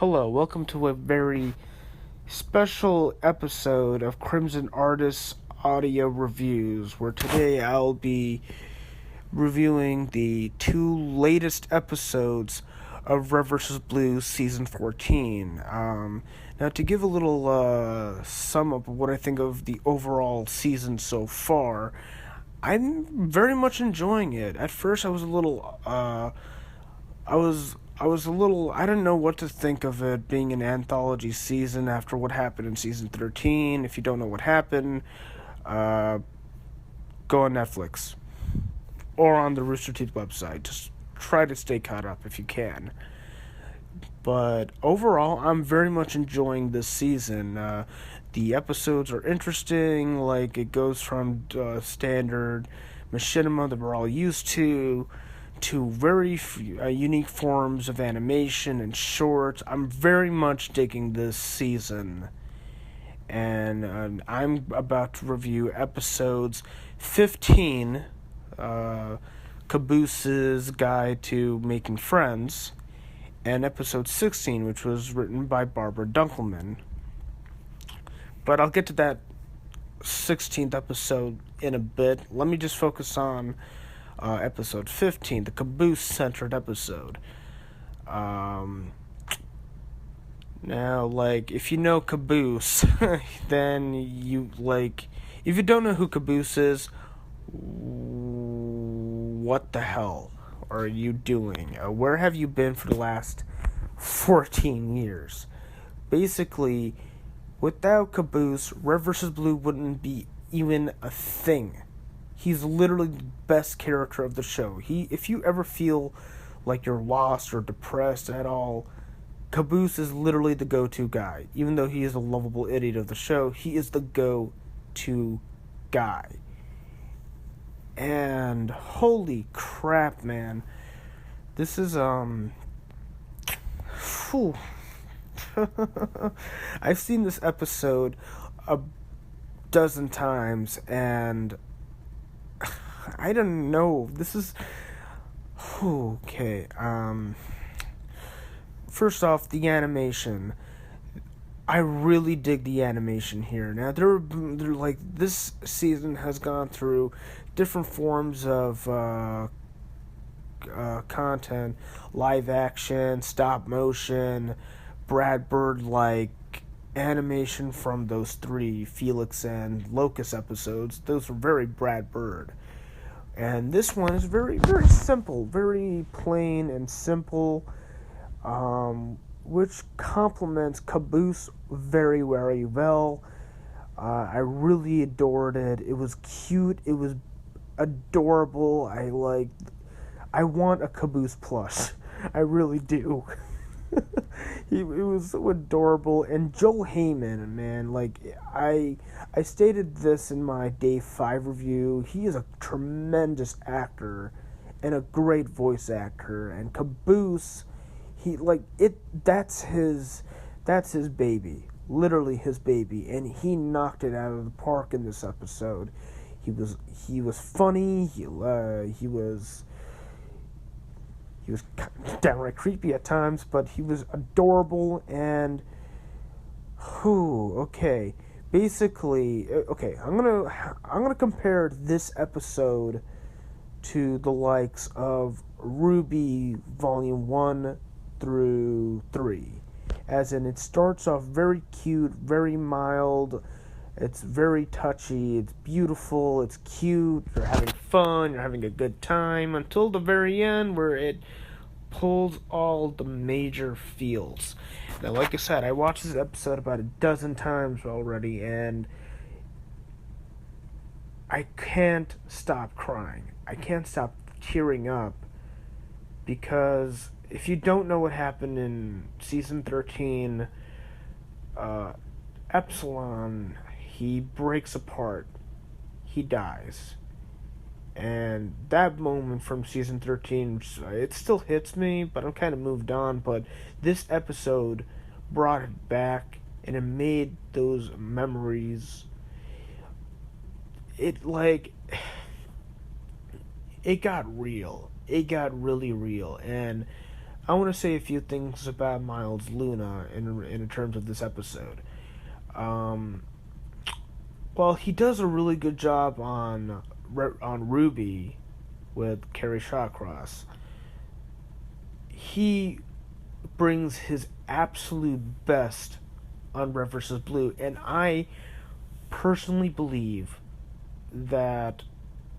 Hello, welcome to a very special episode of Crimson Artists Audio Reviews, where today I'll be reviewing the two latest episodes of Red vs. Blue Season 14. Now, to give a little sum up of what I think of the overall season so far, I'm very much enjoying it. At first, I was a little, I didn't know what to think of it being an anthology season after what happened in season 13. If you don't know what happened, uh, go on Netflix or on the Rooster Teeth website. Just try to stay caught up if you can. But overall, I'm very much enjoying this season. The episodes are interesting. Like, it goes from standard machinima that we're all used to very unique forms of animation and shorts. I'm very much digging this season. And I'm about to review episodes 15, Caboose's Guide to Making Friends, and episode 16, which was written by Barbara Dunkleman. But I'll get to that 16th episode in a bit. Let me just focus on episode 15, the Caboose-centered episode. Now, if you know Caboose, then if you don't know who Caboose is, what the hell are you doing? Where have you been for the last 14 years? Basically, without Caboose, Red vs. Blue wouldn't be even a thing. He's literally the best character of the show. If you ever feel like you're lost or depressed at all, Caboose is literally the go-to guy. Even though he is a lovable idiot of the show, he is the go-to guy. And holy crap, man. This is, Phew. I've seen this episode a dozen times, and I don't know. This is okay. First off, the animation. I really dig the animation here. Now, this season has gone through different forms of content, live action, stop motion, Brad Bird-like animation from those three Felix and Locust episodes. Those were very Brad Bird. And this one is very, very simple, very plain and simple, which complements Caboose very, very well. I really adored it. It was cute. It was adorable. I want a Caboose plush. I really do. It was so adorable. And Joel Heyman, man, I stated this in my Day 5 review. He is a tremendous actor and a great voice actor. And Caboose, that's his baby. Literally his baby. And he knocked it out of the park in this episode. He was funny. He was downright creepy at times, but he was adorable. And okay. Basically, okay, I'm gonna compare this episode to the likes of Ruby Volume 1 through 3. As in, it starts off very cute, very mild, it's very touchy, it's beautiful, it's cute, you're having fun, you're having a good time, until the very end where it pulls all the major feels. Now, like I said, I watched this episode about a dozen times already, and I can't stop crying. I can't stop tearing up, because if you don't know what happened in Season 13, Epsilon, he breaks apart. He dies. And that moment from Season 13, it still hits me, but I'm kind of moved on. But this episode brought it back, and it made those memories. It got real. It got really real. And I want to say a few things about Miles Luna in terms of this episode. Um, well, he does a really good job on Ruby with Carrie Shawcross. He brings his absolute best on Red vs. Blue, and I personally believe that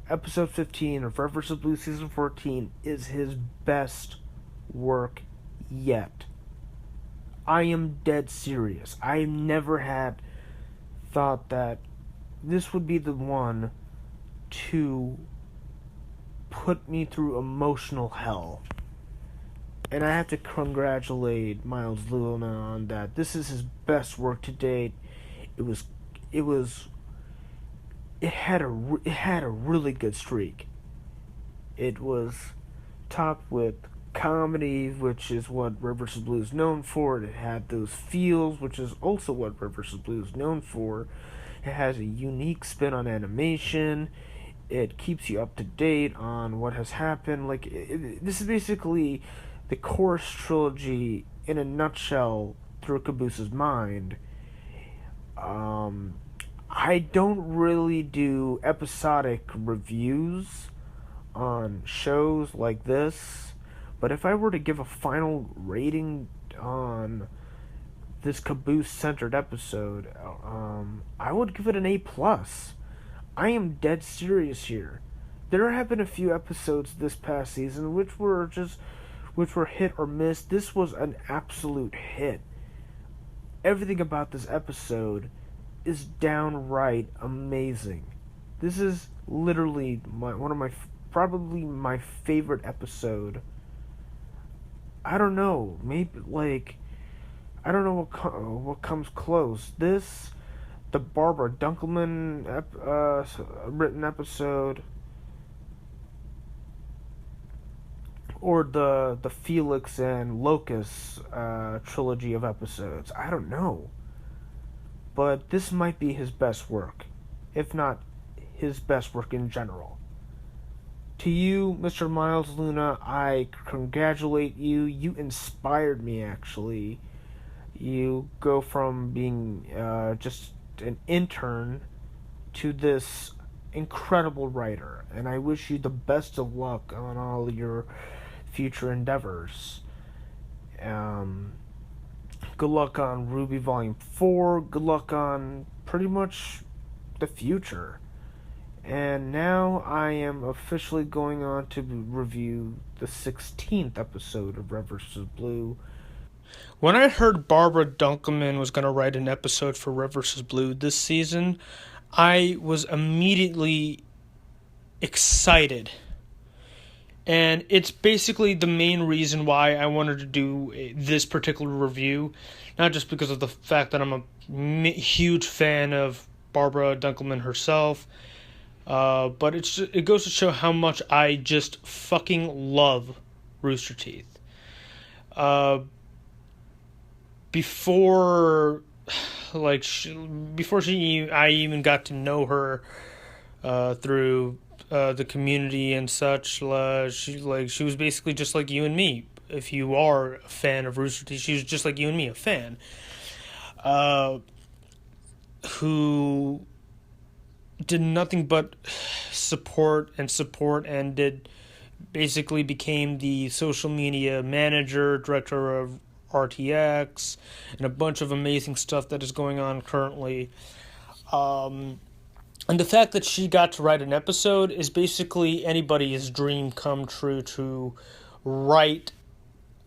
episode 15 of Red vs. Blue season 14 is his best work yet. I am dead serious. I never had thought that this would be the one to put me through emotional hell. And I have to congratulate Miles Luna on that. This is his best work to date. It was, it was, it had a really good streak. It was topped with comedy, which is what Red vs. Blue is known for. It had those feels, which is also what Red vs. Blue is known for. It has a unique spin on animation. It keeps you up to date on what has happened. This is basically the Chorus trilogy in a nutshell through Cabooses' mind. Um, I don't really do episodic reviews on shows like this, but if I were to give a final rating on this Caboose centered episode, I would give it an A plus. I am dead serious here. There have been a few episodes this past season which were hit or miss. This was an absolute hit. Everything about this episode is downright amazing. This is literally probably my favorite episode. I don't know, maybe I don't know what comes close. The Barbara Dunkleman written episode, or the Felix and Locus trilogy of episodes. I don't know, but this might be his best work, if not his best work in general. To you, Mr. Miles Luna, I congratulate you. You inspired me, actually. You go from being just an intern to this incredible writer, and I wish you the best of luck on all your future endeavors. Um, Good luck on Ruby Volume 4. Good luck on pretty much the future. And now I am officially going on to review the 16th episode of Red vs. Blue. When I heard Barbara Dunkleman was going to write an episode for Red vs. Blue this season, I was immediately excited. And it's basically the main reason why I wanted to do this particular review. Not just because of the fact that I'm a huge fan of Barbara Dunkleman herself, but it goes to show how much I just fucking love Rooster Teeth. Before I even got to know her through the community and such. She was basically just like you and me. If you are a fan of Rooster Teeth, she was just like you and me, a fan. Who did nothing but support and basically became the social media manager, director of RTX, and a bunch of amazing stuff that is going on currently. And the fact that she got to write an episode is basically anybody's dream come true to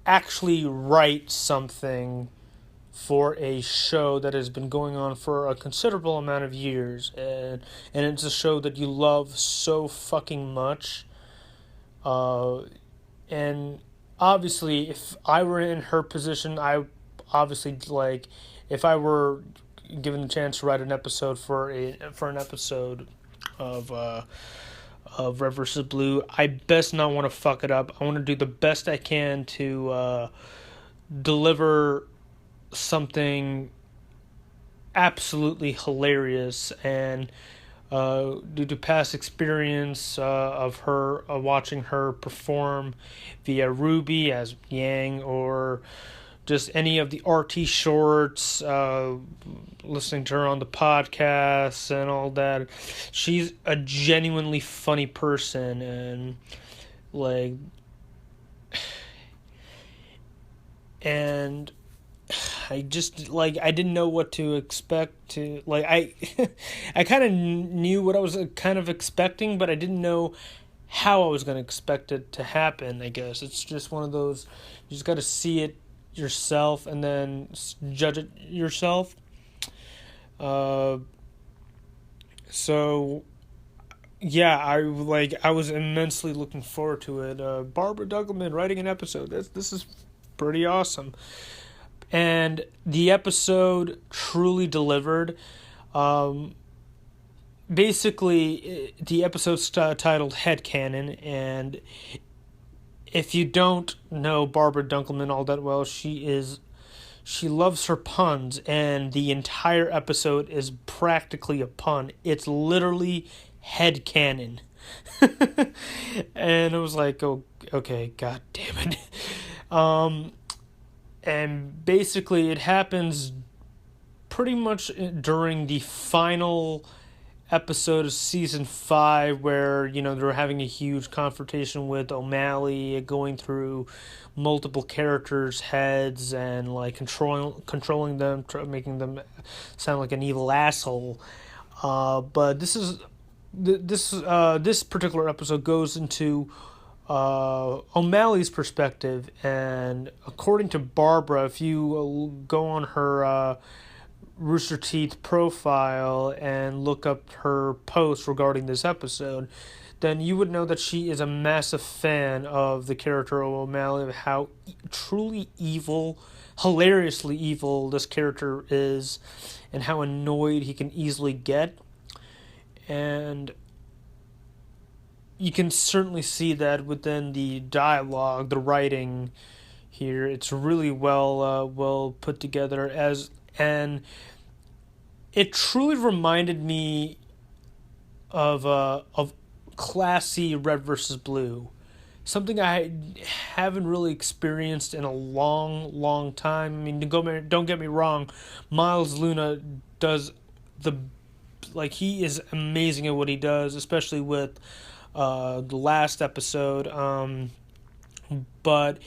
actually write something for a show that has been going on for a considerable amount of years, and it's a show that you love so fucking much. And obviously, if I were in her position, if I were given the chance to write an episode for an episode of Red vs. Blue, I best not want to fuck it up. I want to do the best I can to deliver something absolutely hilarious and due to past experience of her watching her perform via Ruby as Yang, or just any of the RT shorts, listening to her on the podcast and all that. She's a genuinely funny person, and like, and I just like I didn't know what to expect to like I kind of knew what I was kind of expecting, but I didn't know how I was going to expect it to happen. I guess it's just one of those, you just got to see it yourself and then judge it yourself. Uh, so yeah, I was immensely looking forward to it. Barbara Dunkleman writing an episode. This is pretty awesome. And the episode truly delivered. Um, Basically, the episode's titled Headcanon, and if you don't know Barbara Dunkleman all that well, she loves her puns, and the entire episode is practically a pun. It's literally headcanon. And it was like, oh, okay, god damn it. Um, and basically, it happens pretty much during the final episode of season 5, where they're having a huge confrontation with O'Malley, going through multiple characters' heads and like controlling them, making them sound like an evil asshole. But this particular episode goes into O'Malley's perspective, and according to Barbara, if you go on her Rooster Teeth profile and look up her post regarding this episode, then you would know that she is a massive fan of the character of O'Malley, of how truly evil, hilariously evil this character is, and how annoyed he can easily get. And you can certainly see that within the dialogue, the writing here. It's really well put together, and it truly reminded me of classy Red versus Blue, something I haven't really experienced in a long time. I mean, don't get me wrong, Miles Luna does he is amazing at what he does, especially with the last episode. But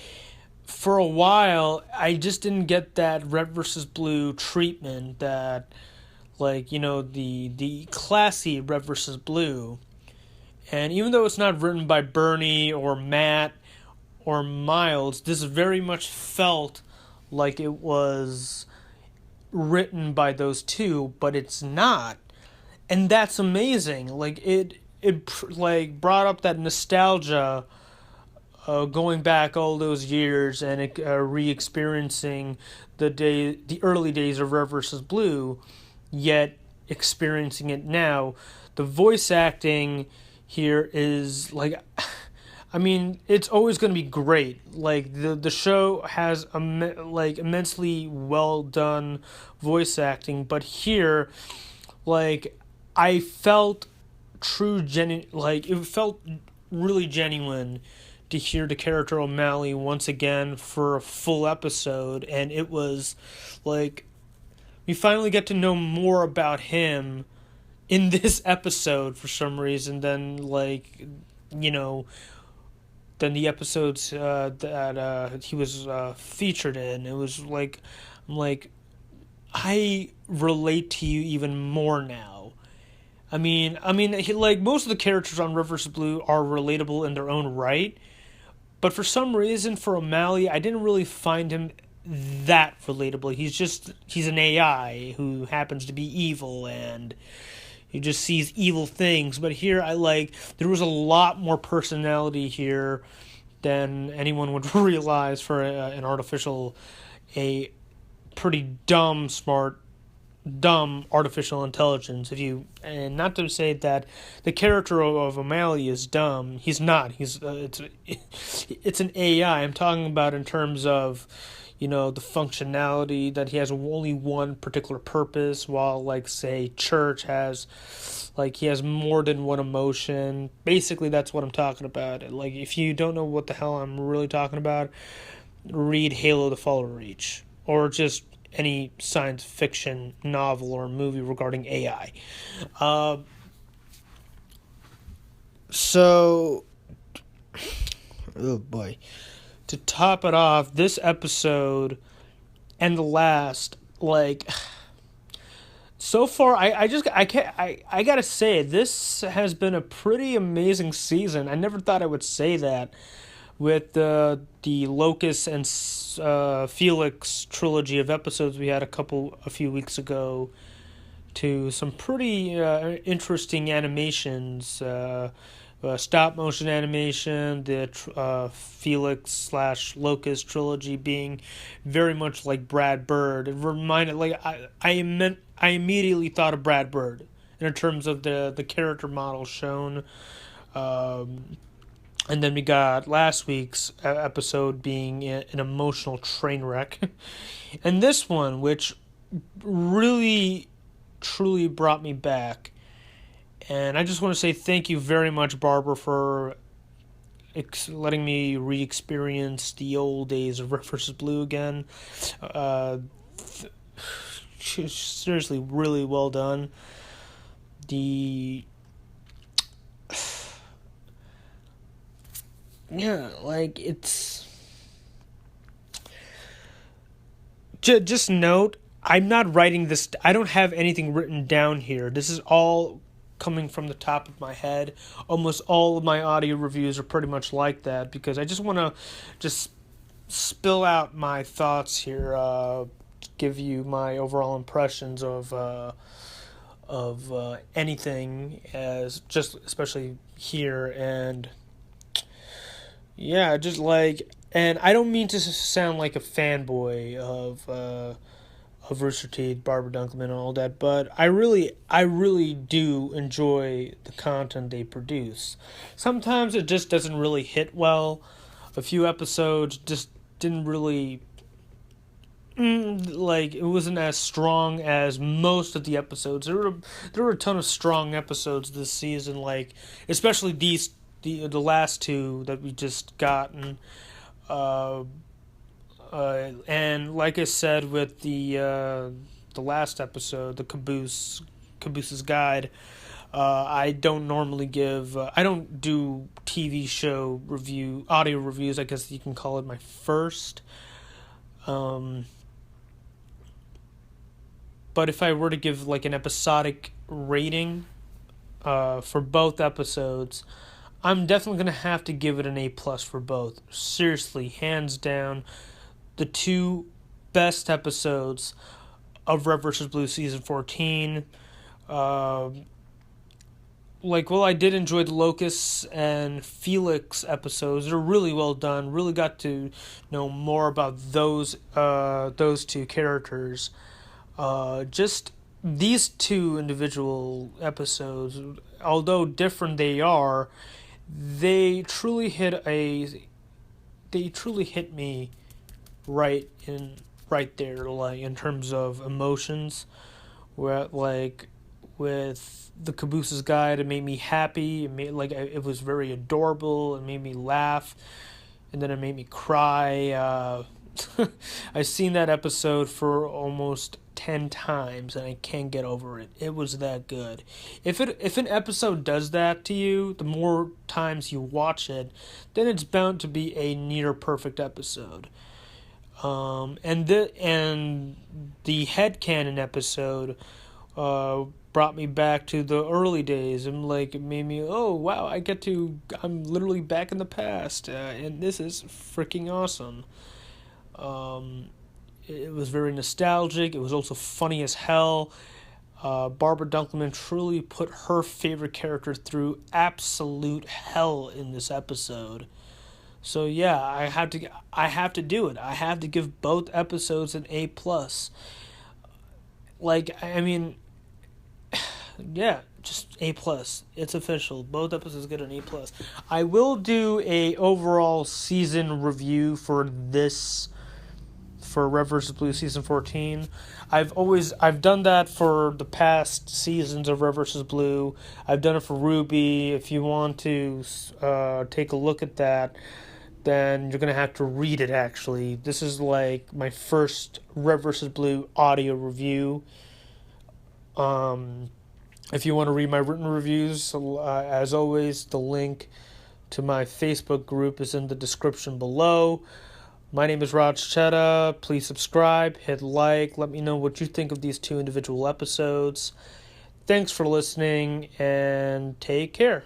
for a while, I just didn't get that Red versus Blue treatment that, the classy Red versus Blue. And even though it's not written by Bernie or Matt or Miles, this very much felt like it was written by those two, but it's not. And that's amazing. It brought up that nostalgia, going back all those years and re-experiencing the early days of Red versus Blue, yet experiencing it now. The voice acting here is it's always going to be great. The show has immensely well done voice acting, but here, I felt it felt really genuine to hear the character O'Malley once again for a full episode, and it was we finally get to know more about him in this episode for some reason than than the episodes that he was featured in. It was I relate to you even more now. Most of the characters on Red vs. Blue are relatable in their own right, but for some reason, for O'Malley, I didn't really find him that relatable. He's an AI who happens to be evil, and he just sees evil things. But here, there was a lot more personality here than anyone would realize for a pretty dumb artificial intelligence. And not to say that the character of O'Malley is dumb. He's not. It's an AI. I'm talking about in terms of, the functionality that he has only one particular purpose, while like say Church has like he has more than one emotion. Basically that's what I'm talking about. Like if you don't know what the hell I'm really talking about, read Halo: The Fall of Reach, or just any science fiction novel or movie regarding AI. So oh boy. To top it off, this episode and the last, like, so far I gotta say, this has been a pretty amazing season. I never thought I would say that, with the Locust and Felix trilogy of episodes we had a few weeks ago, to some pretty interesting animations, stop motion animation, the Felix slash Locust trilogy being very much like Brad Bird. It reminded, like, I immediately thought of Brad Bird in terms of the character model shown. And then we got last week's episode being an emotional train wreck. And this one, which really, truly brought me back. And I just want to say thank you very much, Barbara, for letting me re-experience the old days of Red vs. Blue again. Seriously, really well done. Yeah, like, it's... Just note, I'm not writing this... I don't have anything written down here. This is all coming from the top of my head. Almost all of my audio reviews are pretty much like that, because I just want to just spill out my thoughts here, give you my overall impressions of anything, as just especially here. And yeah, just like, and I don't mean to sound like a fanboy of Rooster Teeth, Barbara Dunkleman, and all that, but I really do enjoy the content they produce. Sometimes it just doesn't really hit well. A few episodes just didn't really, like, it wasn't as strong as most of the episodes. There were a ton of strong episodes this season, like especially the last two that we just gotten. And like I said with the last episode, the Caboose's Guide, I don't normally give. I don't do TV show audio reviews. I guess you can call it my first. But if I were to give like an episodic rating, for both episodes, I'm definitely gonna have to give it an A+ for both. Seriously, hands down, the two best episodes of Red vs. Blue season 14. I did enjoy the Locusts and Felix episodes. They're really well done. Really got to know more about those two characters. Just these two individual episodes, although different they are, they truly hit me right there, like in terms of emotions. Where, like, with the Caboose's Guide, it made me happy. It was very adorable. It made me laugh, and then it made me cry. I've seen that episode for almost 10 times, and I can't get over it. It was that good. If an episode does that to you, the more times you watch it, then it's bound to be a near perfect episode. And the headcanon episode brought me back to the early days, and like it made me, oh wow, I'm literally back in the past, and this is freaking awesome. It was very nostalgic. It was also funny as hell. Barbara Dunkleman truly put her favorite character through absolute hell in this episode. So yeah, I have to do it. I have to give both episodes an A+. Like, I mean, yeah, just A+. It's official. Both episodes get an A+. I will do a overall season review for this for Red vs. Blue Season 14. I've done that for the past seasons of Red vs. Blue. I've done it for Ruby. If you want to take a look at that, then you're going to have to read it, actually. This is like my first Red vs. Blue audio review. If you want to read my written reviews, as always, the link to my Facebook group is in the description below. My name is Raj Chetta. Please subscribe, hit like, let me know what you think of these 2 individual episodes. Thanks for listening, and take care.